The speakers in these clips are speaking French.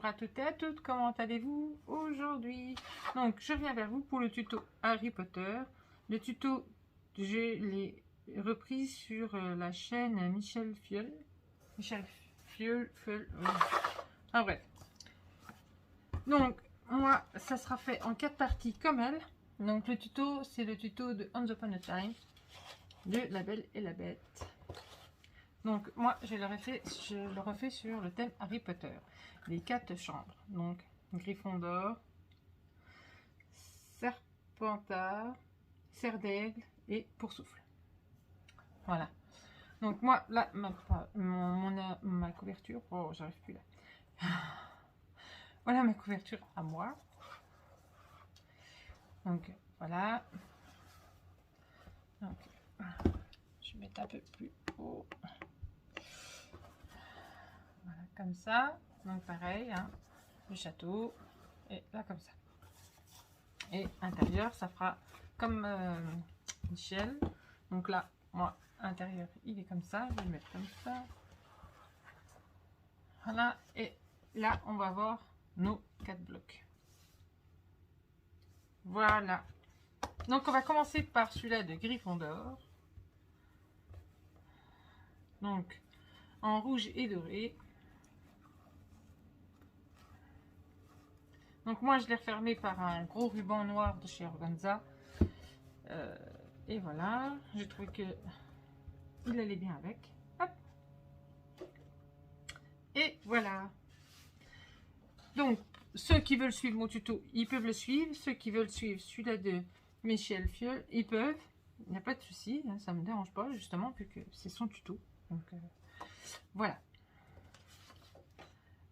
à toutes et à toutes, comment allez-vous aujourd'hui? Donc je viens vers vous pour le tuto Harry Potter. Le tuto, je l'ai repris sur la chaîne Michel Filleul. Ah bref. Donc moi, ça sera fait en 4 parties comme elle. Donc le tuto, c'est le tuto de Once Upon a Time, de La Belle et la Bête. Donc moi je le refais sur le thème Harry Potter, les 4 chambres, donc Gryffondor, Serpentard, Serre d'Aigle et Poursoufle. Voilà. Donc moi là ma couverture, oh j'arrive plus là. Voilà ma couverture à moi. Donc voilà. Donc je vais mettre un peu plus haut. Voilà, comme ça. Donc pareil, hein, le château. Et là, comme ça. Et intérieur, ça fera comme Michel. Donc là, moi, intérieur, il est comme ça. Je vais le mettre comme ça. Voilà. Et là, on va voir nos 4 blocs. Voilà. Donc, on va commencer par celui-là de Gryffondor. Donc, en rouge et doré. Donc moi je l'ai refermé par un gros ruban noir de chez Organza. Et voilà, j'ai trouvé que il allait bien avec. Hop. Et voilà. Donc ceux qui veulent suivre mon tuto, ils peuvent le suivre. Ceux qui veulent suivre celui-là de Michel Filleul, ils peuvent. Il n'y a pas de souci, hein, ça ne me dérange pas justement puisque c'est son tuto. Donc voilà.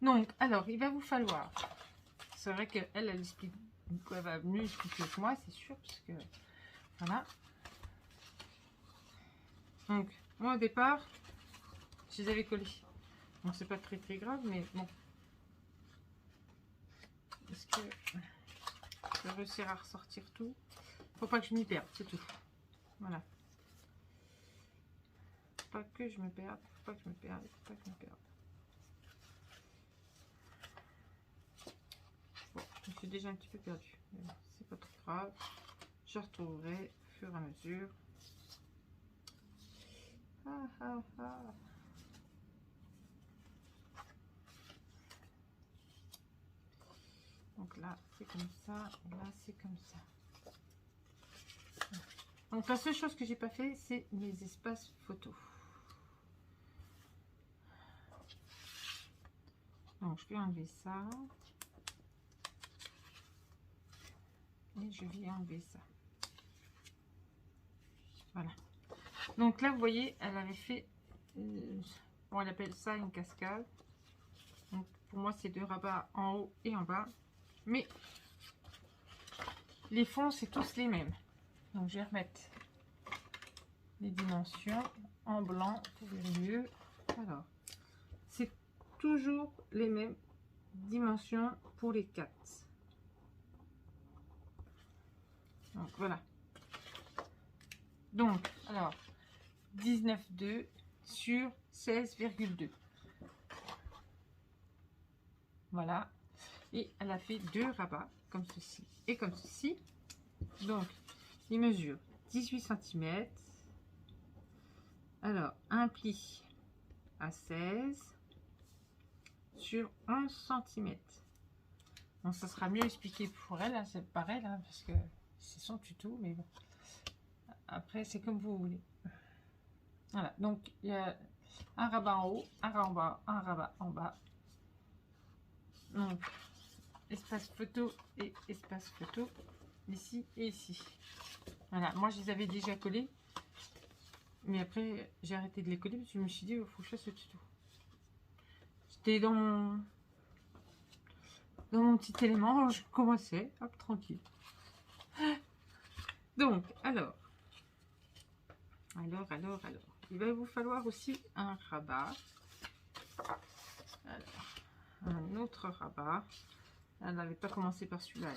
Donc alors il va vous falloir. C'est vrai qu'elle, elle explique, elle va mieux expliquer que moi, c'est sûr, parce que voilà. Donc, moi au départ, je les avais collés. Donc, c'est pas très grave, mais bon. Est-ce que je vais réussir à ressortir tout? Faut pas que je m'y perde, c'est tout. Voilà. Faut pas que je me perde, faut pas que je me perde, faut pas que je me perde. Bon, je me suis déjà un petit peu perdue. C'est pas trop grave. Je retrouverai au fur et à mesure. Ah, ah, ah. Donc là, c'est comme ça. Là, c'est comme ça. Donc la seule chose que j'ai pas fait, c'est mes espaces photos. Donc je vais enlever ça. Et je vais enlever ça. Voilà. Donc là, vous voyez, elle avait fait... bon, elle appelle ça une cascade. Donc pour moi, c'est 2 rabats en haut et en bas. Mais les fonds, c'est tous les mêmes. Donc je vais remettre les dimensions en blanc pour le mieux. Alors, c'est toujours les mêmes dimensions pour les 4. Donc voilà. Donc, alors, 19,2 sur 16,2. Voilà. Et elle a fait 2 rabats, comme ceci et comme ceci. Donc, les mesures 18 cm. Alors, un pli à 16 sur 11 cm. Bon, ça sera mieux expliqué pour elle, hein, c'est pareil, hein, parce que c'est son tuto, mais bon. Après, c'est comme vous voulez. Voilà, donc il y a un rabat en haut, un rabat en bas, un rabat en bas. Donc, espace photo et espace photo, ici et ici. Voilà, moi je les avais déjà collés, mais après j'ai arrêté de les coller parce que je me suis dit, il faut que je fasse le tuto. J'étais dans mon petit élément, je commençais, hop, tranquille. Donc, alors, il va vous falloir aussi un rabat. Alors, un autre rabat. Elle n'avait pas commencé par celui-là.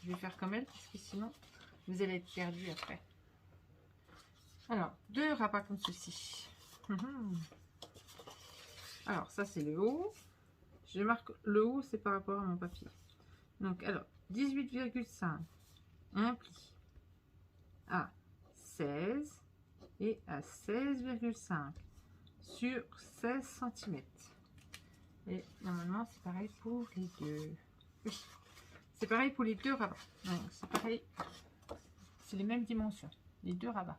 Je vais faire comme elle, parce que sinon, vous allez être perdu après. Alors, 2 rabats comme ceci. Alors, ça, c'est le haut. Je marque le haut, c'est par rapport à mon papier. Donc, alors, 18,5 un pli à 16 et à 16,5 sur 16 cm. Et normalement, c'est pareil pour les deux. Oui, c'est pareil pour les deux rabats. Donc, c'est pareil. C'est les mêmes dimensions. Les deux rabats.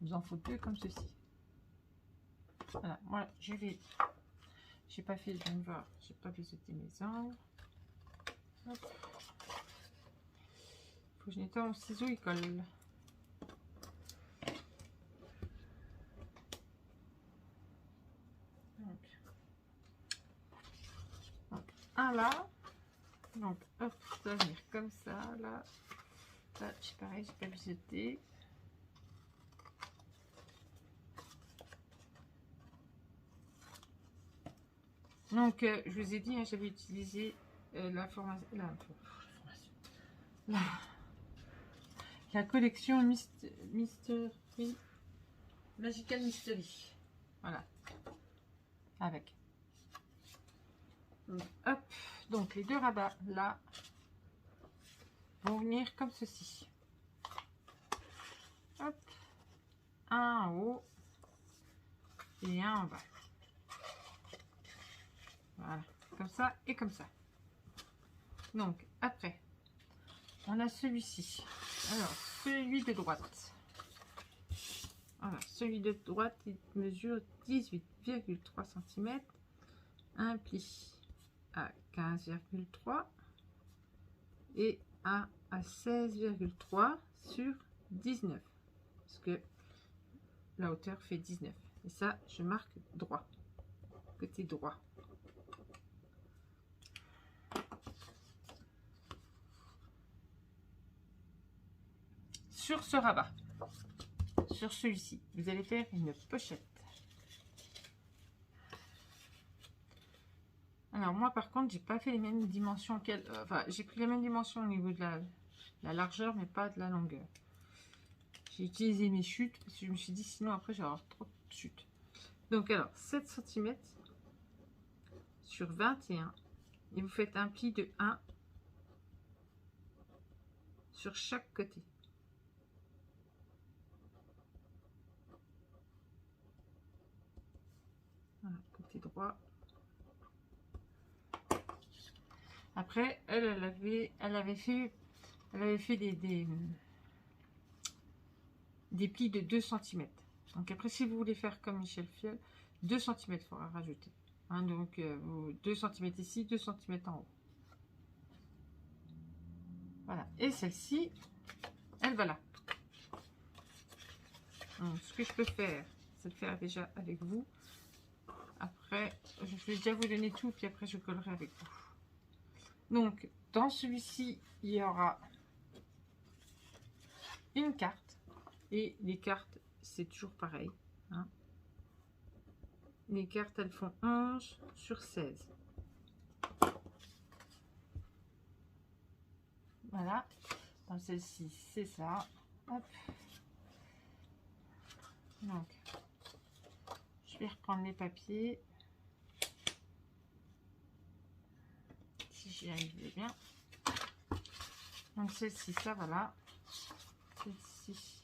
Il vous en faut deux comme ceci. Voilà, moi, je vais... J'ai pas fait, je viens de voir, j'ai pas biseauté mes angles. Hop. Faut que je nettoie mon ciseau, il colle. Donc, un là. Donc, hop, ça va venir comme ça, là. Ça, c'est pareil, j'ai pas biseauté. Donc, je vous ai dit, hein, j'avais utilisé la collection Mystery, Magical Mystery. Voilà. Avec. Hop. Donc, les deux rabats, là, vont venir comme ceci. Hop. Un en haut et un en bas. Voilà, comme ça et comme ça. Donc, après, on a celui-ci. Alors, celui de droite. Voilà, celui de droite, il mesure 18,3 cm. Un pli à 15,3 et un à 16,3 sur 19. Parce que la hauteur fait 19. Et ça, je marque droit. Côté droit. Sur ce rabat, sur celui-ci, vous allez faire une pochette. Alors moi par contre, j'ai pas fait les mêmes dimensions qu'elle. Enfin, j'ai pris les mêmes dimensions au niveau de la largeur, mais pas de la longueur. J'ai utilisé mes chutes parce que je me suis dit sinon après j'ai avoir trop de chutes. Donc alors 7 cm sur 21 et vous faites un pli de 1 sur chaque côté. Voilà, côté droit. Après, elle avait fait des plis de 2 cm. Donc après, si vous voulez faire comme Michel Fiel, 2 cm, il faudra rajouter. Hein, donc 2 cm ici, 2 cm en haut. Voilà. Et celle-ci, elle va là. Donc, ce que je peux faire, c'est le faire déjà avec vous. Après, je vais déjà vous donner tout, puis après je collerai avec vous. Donc, dans celui-ci, il y aura une carte. Et les cartes, c'est toujours pareil. Hein. Les cartes, elles font 11 sur 16. Voilà. Dans celle-ci, c'est ça. Hop. Donc, je vais reprendre les papiers. Si j'y arrive bien. Donc, celle-ci, ça, voilà. Celle-ci,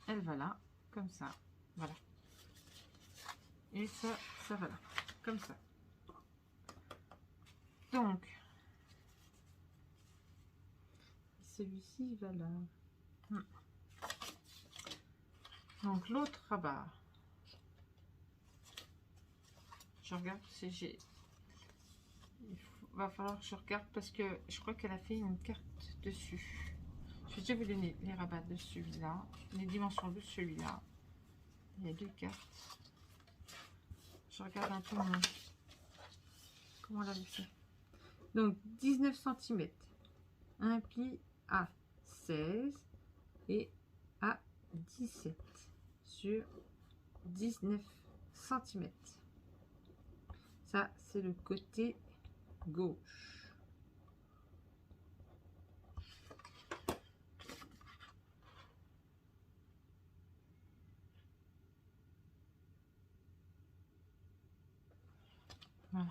elle va là, comme ça. Voilà. Et ça, ça va là, comme ça. Donc, celui-ci va là. Donc, l'autre rabat. Je regarde si j'ai... va falloir que je regarde parce que je crois qu'elle a fait une carte dessus. Je vais déjà vous donner les rabats de celui-là, les dimensions de celui-là. Il y a deux cartes. Je regarde un peu comment on l'avait fait. Donc 19 cm, un pli à 16 et à 17 sur 19 cm. Ça, c'est le côté gauche. Voilà.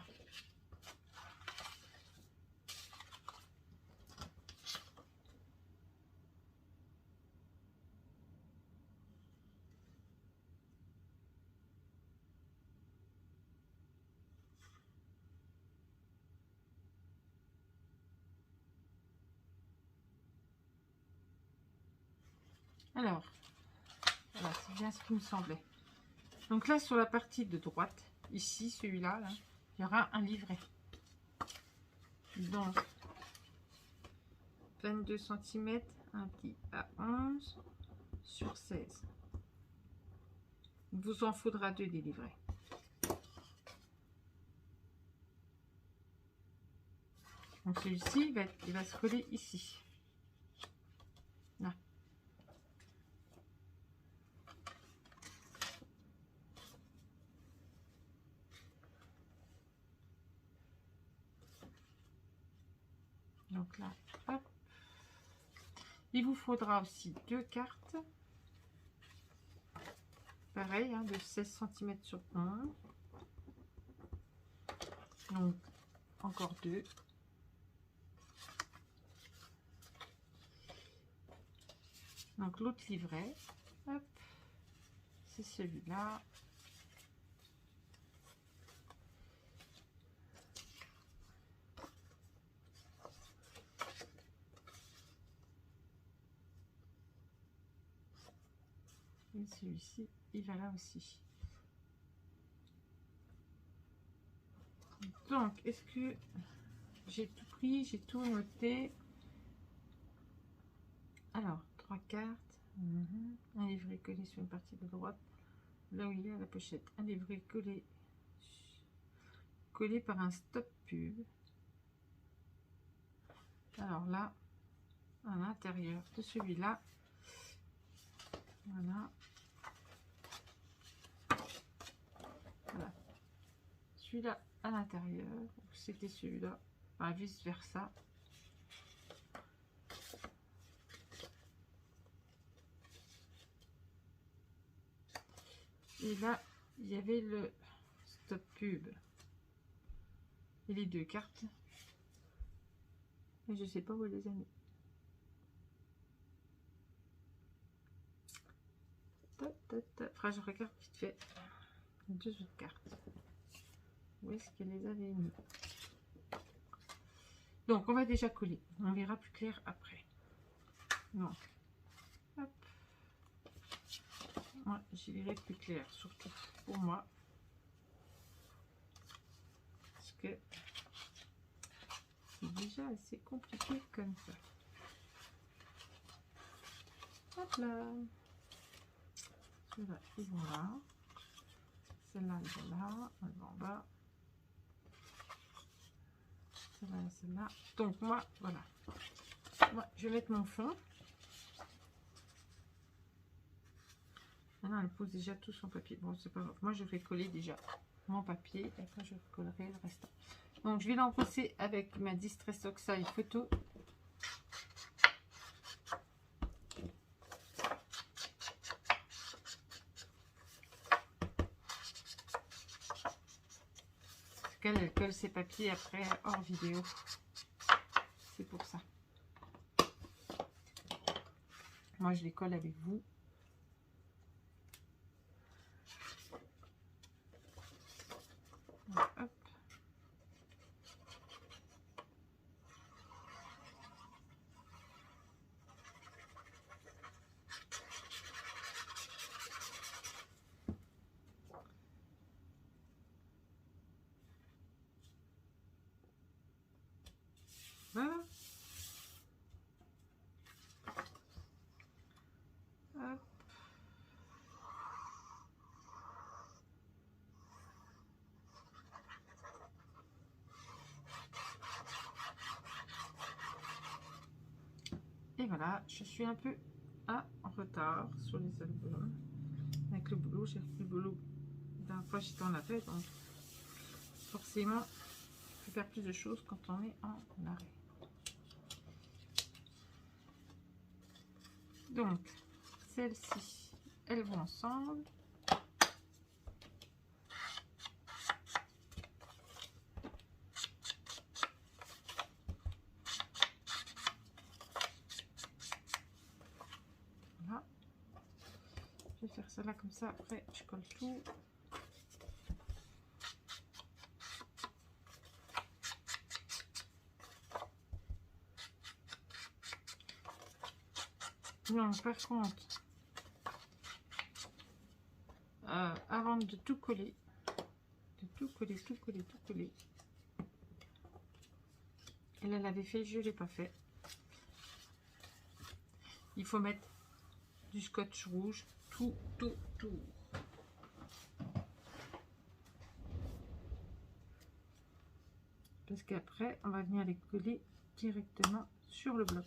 Alors, voilà, c'est bien ce qui me semblait. Donc là, sur la partie de droite, ici, celui-là, là, il y aura un livret. Donc, 22 cm, un petit à 11 sur 16. Il vous en faudra 2 des livrets. Donc celui-ci, il va se coller ici. Là. Donc là, hop. Il vous faudra aussi 2 cartes. Pareil, hein, de 16 cm sur 11. Donc, encore 2. Donc, l'autre livret, hop, c'est celui-là. Et celui-ci, il va là aussi. Donc, est-ce que j'ai tout pris, j'ai tout noté? Alors, 3 cartes. Un livret collé sur une partie de droite, là où il y a la pochette. Un livret collé par un stop pub. Alors là, à l'intérieur de celui-là, voilà. Voilà. Celui-là à l'intérieur, c'était celui-là, enfin, vice versa. Et là, il y avait le stop pub et les 2 cartes. Et je sais pas où elle les a mis. Enfin, je regarde vite fait. 2 autres cartes. Où est-ce qu'elle les avait mis? Donc, on va déjà coller. On verra plus clair après. Donc, hop. Moi, j'y verrai plus clair, surtout pour moi. Parce que c'est déjà assez compliqué comme ça. Hop là. Ceux-là, ils vont là. Celle-là, elle va là. Elle va en bas. Celle-là, celle-là. Donc, moi, voilà. Moi, je vais mettre mon fond. Maintenant, elle pose déjà tout son papier. Bon, c'est pas grave. Moi, je vais coller déjà mon papier. Et après, je collerai le restant. Donc, je vais l'enfoncer avec ma Distress Oxide photo. Elle colle ses papiers après hors vidéo. C'est pour ça. Moi, je les colle avec vous. Donc, hop. Voilà. Hop. Et voilà, je suis un peu en retard sur les albums. Avec le boulot, j'ai repris le boulot. La dernière fois, j'étais en arrêt, donc forcément, il faut faire plus de choses quand on est en arrêt. Donc, celles-ci, elles vont ensemble. faire ça là comme ça. Après, je colle tout. Non, par contre, avant de tout coller, elle l'avait fait, je ne l'ai pas fait. Il faut mettre du scotch rouge tout. Parce qu'après, on va venir les coller directement sur le bloc,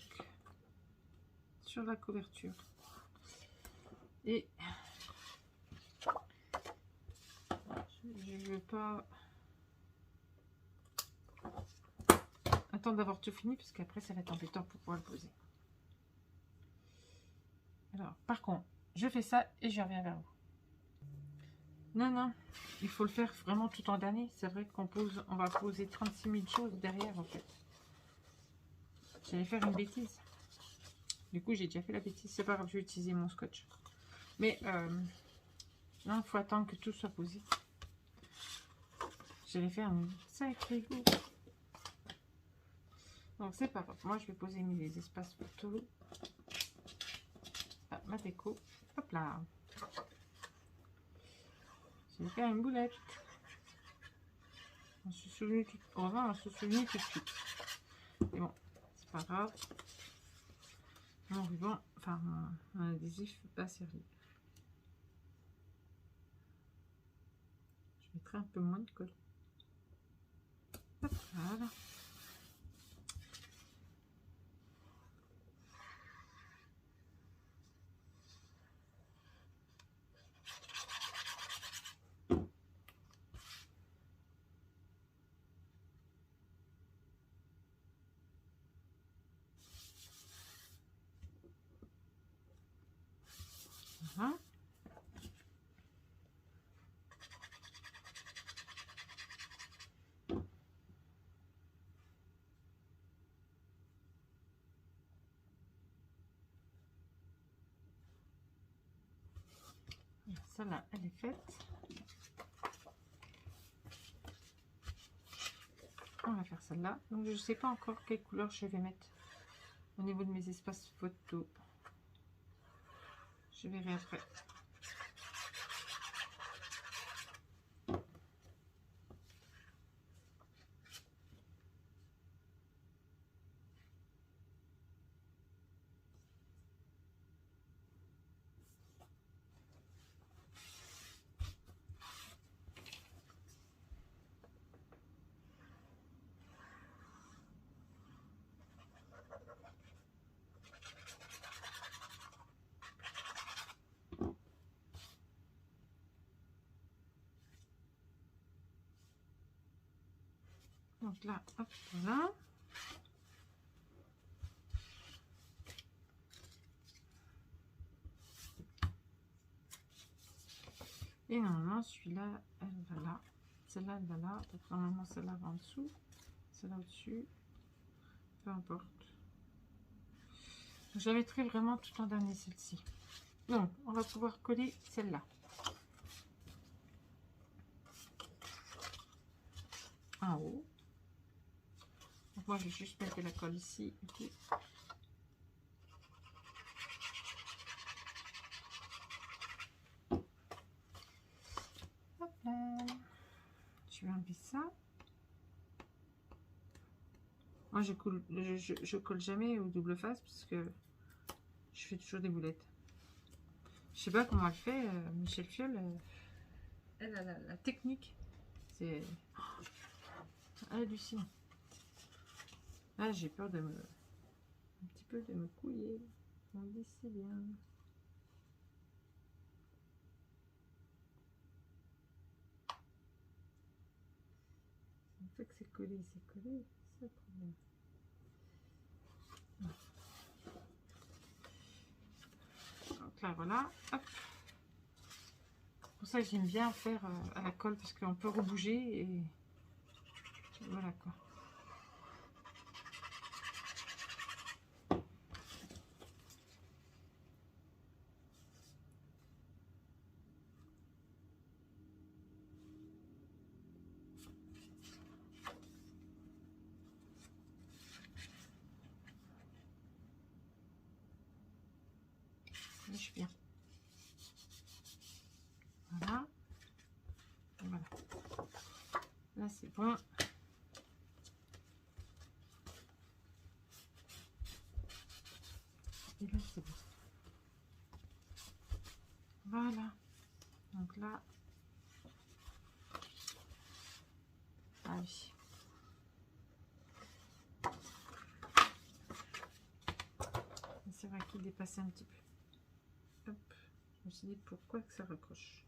sur la couverture. Et je ne veux pas attendre d'avoir tout fini, parce qu'après, ça va être embêtant pour pouvoir le poser. Alors, par contre, je fais ça et je reviens vers vous. Non, il faut le faire vraiment tout en dernier. C'est vrai qu'on va poser 36 000 choses derrière, en fait. J'allais faire une bêtise. Du coup, j'ai déjà fait la bêtise. C'est pas grave, je vais utiliser mon scotch. Mais, non, il faut attendre que tout soit posé. J'allais faire une sacrée go. Donc, c'est pas grave. Moi, je vais poser mes espaces photos. Ah, ma déco. Hop là. Je vais faire une boulette. On se souvient tout de suite. Mais bon, c'est pas grave. Mon ruban, enfin mon adhésif pas servi. Je mettrai un peu moins de colle. Hop, voilà. Voilà. Celle-là, elle est faite. On va faire celle-là. Donc, je ne sais pas encore quelle couleur je vais mettre au niveau de mes espaces photos. Je verrai après. Donc là, hop, voilà. Et normalement, celui-là, elle va là. Celle-là, elle va là. Donc, normalement, celle-là va en dessous. Celle-là au-dessus. Peu importe. Je la mettrai vraiment tout en dernier, celle-ci. Donc, on va pouvoir coller celle-là. En haut. Donc, moi, je vais juste mettre la colle ici. Okay. Hop là. Je vais enlever ça. Moi, je colle jamais au double face parce que je fais toujours des boulettes. Je sais pas comment elle fait, Michel Fiol. Elle a la technique. C'est hallucinant. Là, j'ai peur de un petit peu de me couiller. On dit si bien. Une fois que c'est collé, c'est le problème. Donc là, voilà. Hop. Pour ça, j'aime bien faire à la colle parce qu'on peut rebouger et voilà quoi. lâche bien. Voilà. Et voilà. Là, c'est bon. Et là, c'est bon. Voilà. Donc là. Ah oui. C'est vrai qu'il dépasse un petit peu. Hop. Je me suis dit pourquoi que ça raccroche.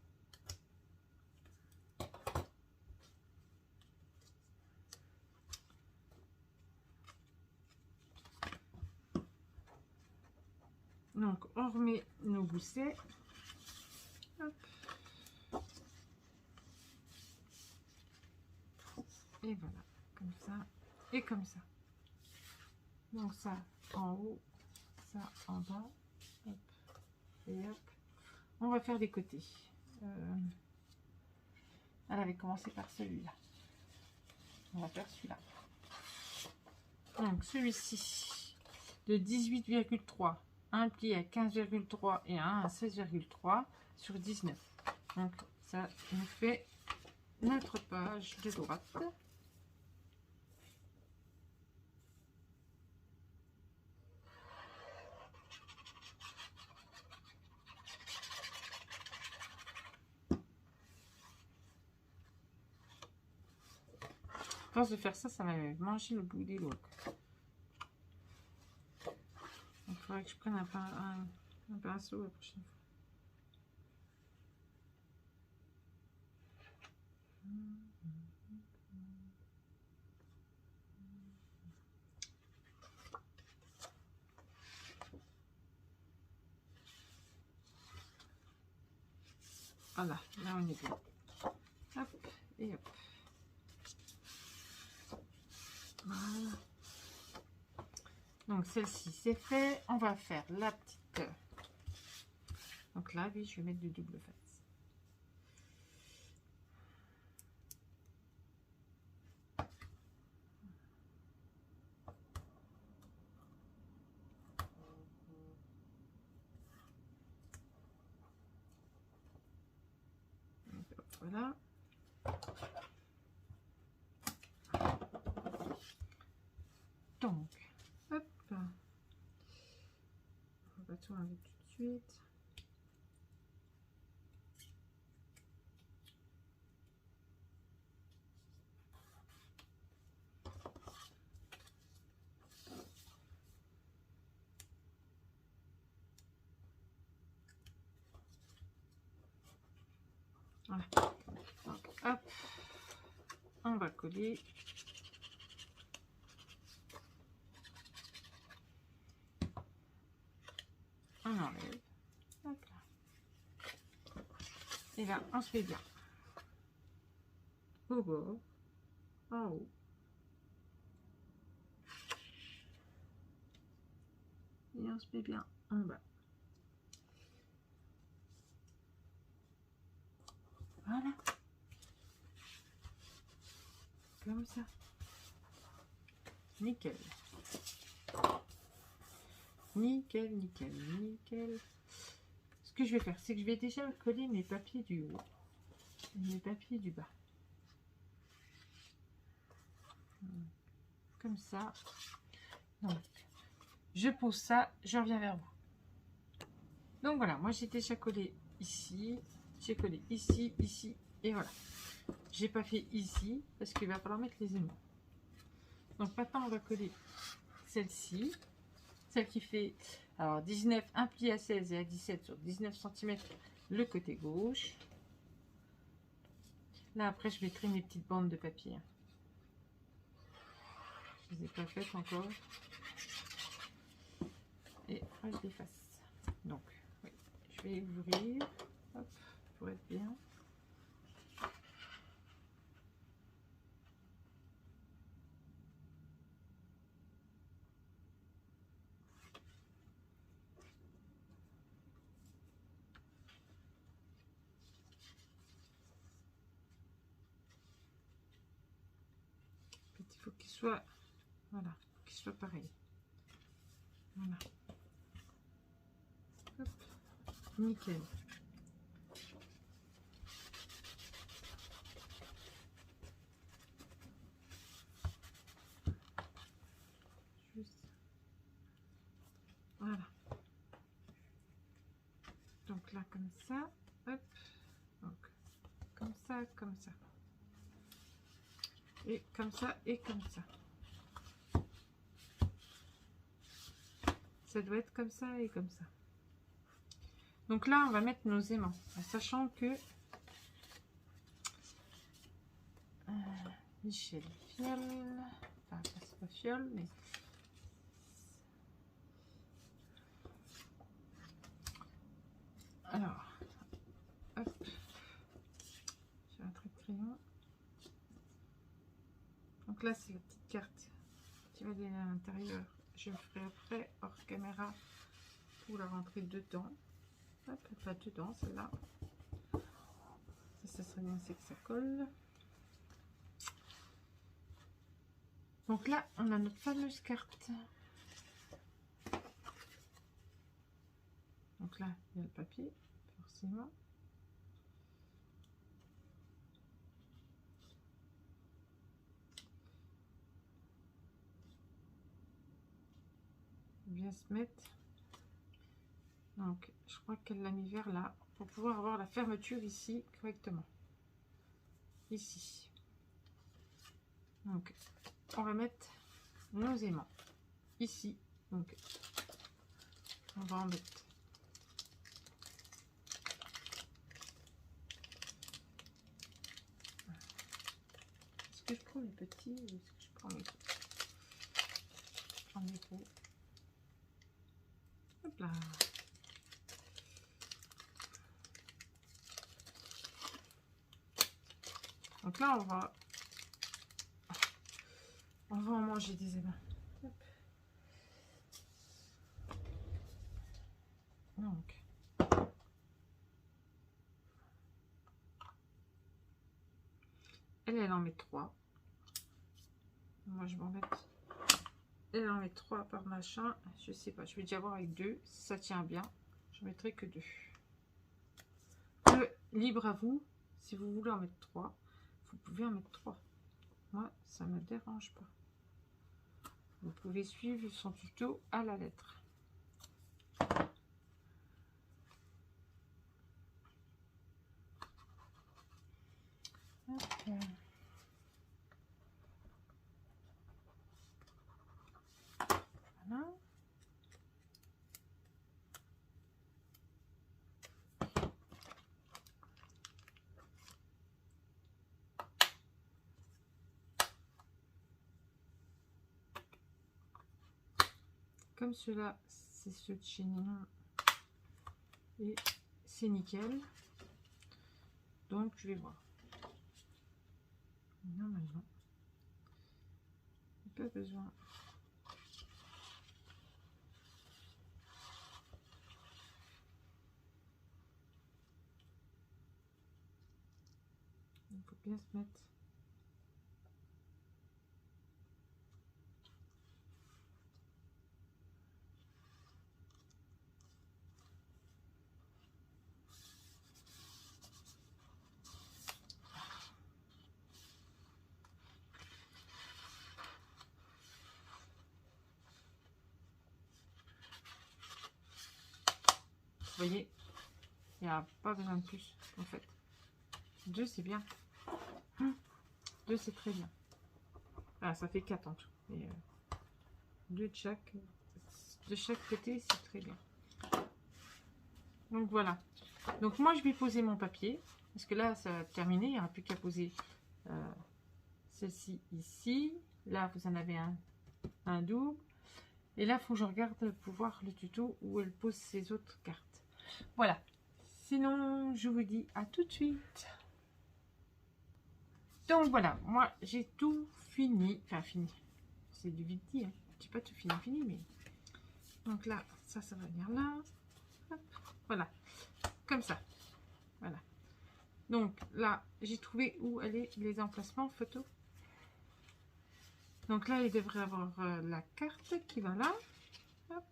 Donc on remet nos goussets. Hop. Et voilà, comme ça et comme ça. Donc ça en haut, ça en bas. Hop. Et hop. On va faire des côtés. Elle avait commencé par celui-là. On va faire celui-là. Donc celui-ci de 18,3. Un pli à 15,3 et un à 16,3 sur 19. Donc ça nous fait notre page de droite. À force de faire ça, ça m'avait mangé le bout des doigts. Il faudrait que je prenne un pinceau la prochaine fois. Voilà, là on est bien. Hop, et hop. Voilà. Donc celle-ci c'est fait. On va faire la petite. Donc là, oui, je vais mettre du double face. Voilà. Donc, hop. On va tout enlever tout de suite. Voilà. Donc, hop. On va coller. On enlève. Hop là. Et là, on se fait bien. Au bord. En haut. Et on se met bien en bas. Voilà. Comme ça. Nickel. Nickel, nickel, nickel. Ce que je vais faire, c'est que je vais déjà coller mes papiers du haut et mes papiers du bas. Comme ça. Donc, je pose ça, je reviens vers vous. Donc voilà, moi j'ai déjà collé ici, j'ai collé ici, ici, et voilà. J'ai pas fait ici, parce qu'il va falloir mettre les aimants. Donc maintenant on va coller celle-ci, celle qui fait alors 19, un pli à 16 et à 17 sur 19 cm le côté gauche. Là après je vais créer mes petites bandes de papier. Je les ai pas faites encore. Et après je les fasse. Donc oui, je vais ouvrir, hop, pour être bien. Il faut qu'il soit, voilà, qu'il soit pareil. Voilà. Hop, Nickel. Juste. Voilà. Donc là, comme ça. Hop. Donc, comme ça, comme ça. Et comme ça, et comme ça. Ça doit être comme ça et comme ça. Donc là, on va mettre nos aimants, sachant que Michel Fiole, enfin c'est pas Fiole, mais alors, hop, j'ai un trait de crayon. Donc là, c'est la petite carte qui va aller à l'intérieur. Je le ferai après hors caméra pour la rentrer dedans. Hop, pas dedans, celle-là. Ça serait bien, c'est que ça colle. Donc là, on a notre fameuse carte. Donc là, il y a le papier, forcément. Bien se mettre. Donc, je crois qu'elle l'a mis vers là pour pouvoir avoir la fermeture ici correctement. Ici. Donc, on va mettre nos aimants ici. Donc, on va en mettre. Est-ce que je prends les petits ou est-ce que je prends les gros? Je prends les gros. Hop là. Donc là, on va en manger des aimants. Hop. Donc, elle en met 3. Moi, je vais en mettre. Elle en met 3 par machin. Je sais pas, je vais déjà voir avec 2. Si ça tient bien, je mettrai que 2. Libre à vous. Si vous voulez en mettre 3, vous pouvez en mettre 3. Moi, ça me dérange pas. Vous pouvez suivre son tuto à la lettre. Okay. Voilà. Comme cela, c'est ce de chez Ninon et c'est nickel. Donc, je vais voir. Normalement, pas besoin. Il faut bien se mettre. Vous voyez, il n'y a pas besoin de plus en fait. 2 c'est bien. 2 c'est très bien. Ah, ça fait 4 en tout. Et 2 de chaque côté, c'est très bien. Donc voilà. Donc moi je vais poser mon papier. Parce que là ça va terminer. Il n'y aura plus qu'à poser celle-ci ici. Là vous en avez un double. Et là il faut que je regarde pour voir le tuto où elle pose ses autres cartes. Voilà. Sinon je vous dis à tout de suite. Donc voilà, moi j'ai tout fini. Enfin fini. C'est du vite dit. Hein. J'ai pas tout fini, mais. Donc là, ça va venir là. Hop. Voilà. Comme ça. Voilà. Donc là, j'ai trouvé où elle est les emplacements photo. Donc là, il devrait avoir la carte qui va là. Hop.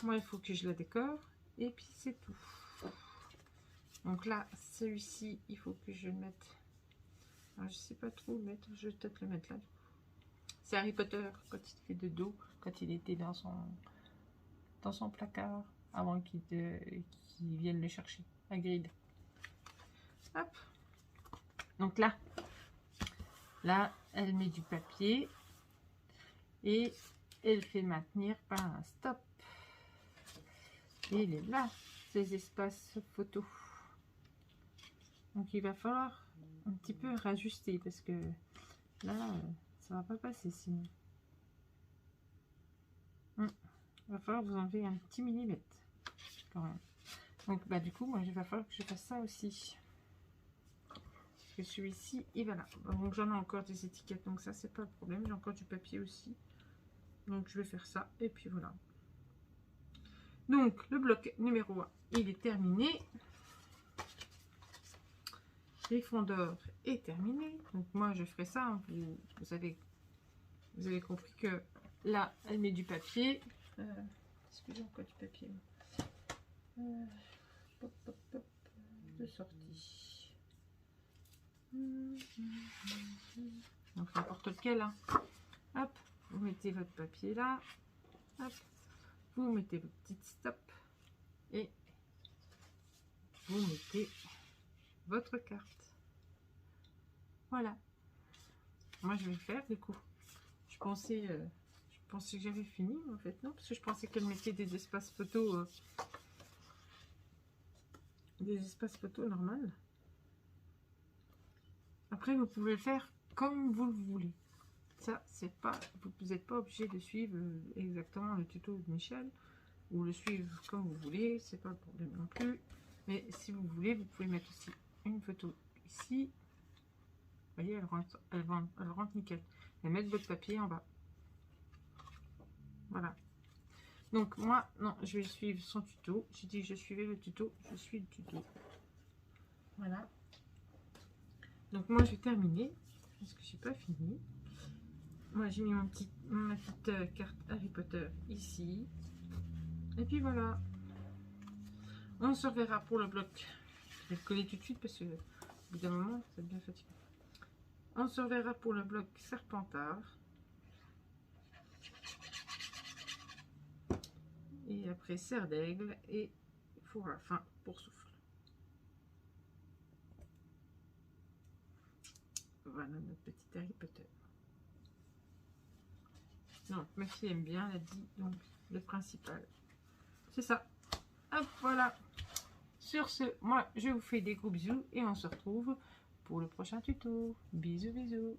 Moi, il faut que je la décore. Et puis c'est tout. Donc là, celui-ci, il faut que je le mette. Alors, je sais pas trop où le mettre. Je vais peut-être le mettre là. C'est Harry Potter quand il fait de dos, quand il était dans son placard, avant qu'il vienne le chercher. Hagrid. Hop. Donc là, elle met du papier et elle fait maintenir par un stop. Et il est là, ces espaces photos. Donc il va falloir un petit peu rajuster parce que là, ça va pas passer sinon. Il va falloir vous enlever un petit millimètre quand même. Donc bah du coup, moi il va falloir que je fasse ça aussi. Que celui-ci, il va là. Donc j'en ai encore des étiquettes, donc ça c'est pas le problème. J'ai encore du papier aussi. Donc je vais faire ça et puis voilà. Donc le bloc numéro 1, il est terminé. Les fonds d'or est terminé. Donc moi je ferai ça. Hein. Vous avez compris que là elle met du papier. Est-ce que j'ai encore du papier de sortie. Donc n'importe lequel. Hein. Hop, vous mettez votre papier là. Hop, vous mettez votre petite stop. Et vous mettez votre carte. Voilà. Moi, je vais le faire du coup. Je pensais que j'avais fini, en fait, non, parce que je pensais qu'elle mettait des espaces photos, normales. Après, vous pouvez le faire comme vous le voulez. Ça, c'est pas, vous n'êtes pas obligé de suivre exactement le tuto de Michel ou le suivre comme vous voulez. C'est pas le problème non plus. Mais si vous voulez, vous pouvez mettre aussi une photo ici. Vous voyez, elle rentre nickel. Et mettre votre papier en bas. Voilà. Donc moi, non, je vais suivre son tuto. J'ai dit que je suivais le tuto. Je suis le tuto. Voilà. Donc moi, je vais terminer. Parce que j'ai pas fini. Moi, j'ai mis ma petite carte Harry Potter ici. Et puis voilà. On se reverra pour le bloc. Je vais le coller tout de suite parce que au bout d'un moment, ça devient fatigué. On se reverra pour le bloc Serpentard. Et après Serre d'Aigle et four à la fin pour souffle. Voilà notre petit Harry Potter. Non, ma fille aime bien, elle a dit, donc le principal. C'est ça. Hop, voilà. Sur ce, moi, je vous fais des gros bisous et on se retrouve pour le prochain tuto. Bisous, bisous.